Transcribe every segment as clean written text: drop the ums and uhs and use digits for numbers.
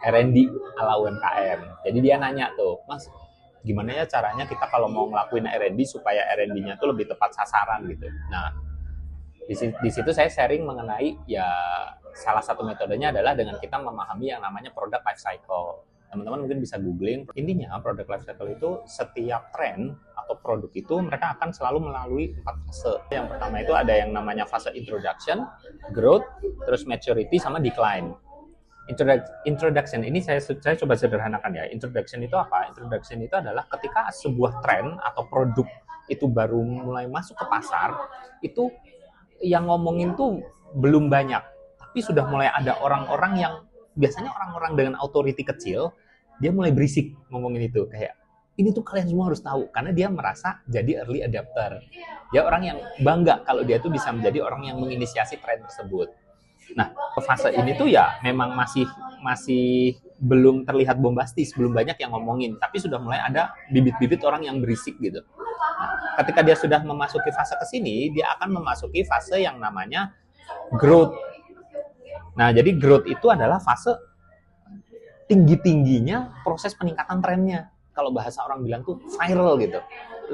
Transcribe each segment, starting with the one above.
R&D ala UMKM. Jadi dia nanya tuh, Mas, gimana ya caranya kita kalau mau ngelakuin R&D supaya R&D-nya tuh lebih tepat sasaran gitu. Nah, di situ saya sharing mengenai ya salah satu metodenya adalah dengan kita memahami yang namanya product life cycle. Teman-teman mungkin bisa googling. Intinya product life cycle itu setiap tren atau produk itu mereka akan selalu melalui 4 fase. Yang pertama itu ada yang namanya fase introduction, growth, terus maturity, sama decline. Introduction ini saya coba sederhanakan ya. Introduction itu apa? Introduction itu adalah ketika sebuah tren atau produk itu baru mulai masuk ke pasar, itu yang ngomongin tuh belum banyak, tapi sudah mulai ada orang-orang yang biasanya orang-orang dengan authority kecil, dia mulai berisik ngomongin itu, kayak ini tuh kalian semua harus tahu, karena dia merasa jadi early adapter. Dia orang yang bangga kalau dia tuh bisa menjadi orang yang menginisiasi tren tersebut. Nah, ke fase ini tuh ya memang masih belum terlihat bombastis, belum banyak yang ngomongin, tapi sudah mulai ada bibit-bibit orang yang berisik gitu. Nah, ketika dia sudah memasuki fase ke sini, dia akan memasuki fase yang namanya growth. Nah, jadi growth itu adalah fase tinggi-tingginya proses peningkatan trennya. Kalau bahasa orang bilang tuh viral gitu.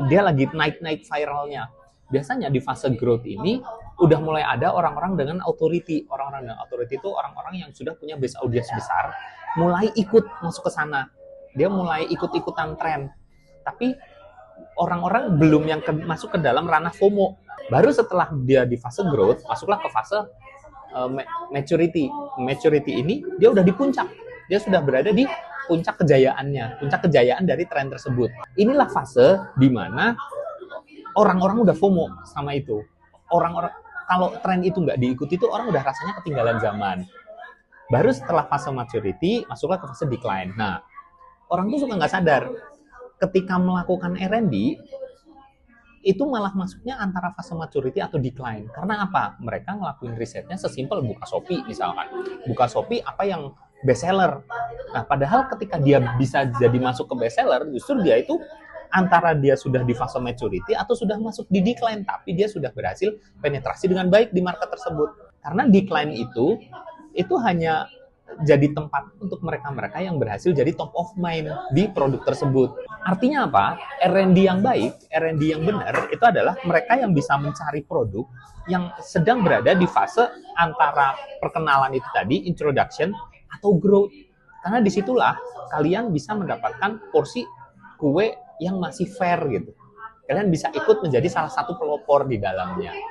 Dia lagi naik-naik viralnya. Biasanya di fase growth ini udah mulai ada orang-orang dengan authority. Orang-orang dengan authority itu orang-orang yang sudah punya base audience besar, mulai ikut masuk ke sana. Dia mulai ikut-ikutan tren. Tapi orang-orang belum yang masuk ke dalam ranah FOMO. Baru setelah dia di fase growth, masuklah ke fase maturity. Maturity ini dia udah di puncak. Dia sudah berada di puncak kejayaannya, puncak kejayaan dari tren tersebut. Inilah fase di mana orang-orang udah FOMO sama itu. Orang-orang kalau tren itu nggak diikuti itu orang udah rasanya ketinggalan zaman. Baru setelah fase maturity, masuklah ke fase decline. Nah, orang tuh suka nggak sadar ketika melakukan R&D itu malah masuknya antara fase maturity atau decline. Karena apa? Mereka ngelakuin risetnya sesimpel buka Shopee misalkan. Buka Shopee apa yang best seller. Nah, padahal ketika dia bisa jadi masuk ke best seller, justru dia itu antara dia sudah di fase maturity atau sudah masuk di decline, tapi dia sudah berhasil penetrasi dengan baik di market tersebut. Karena decline itu hanya jadi tempat untuk mereka-mereka yang berhasil jadi top of mind di produk tersebut. Artinya apa? R&D yang baik, R&D yang benar, itu adalah mereka yang bisa mencari produk yang sedang berada di fase antara perkenalan itu tadi, introduction, atau growth. Karena disitulah kalian bisa mendapatkan porsi kue yang masih fair gitu. Kalian bisa ikut menjadi salah satu pelopor di dalamnya.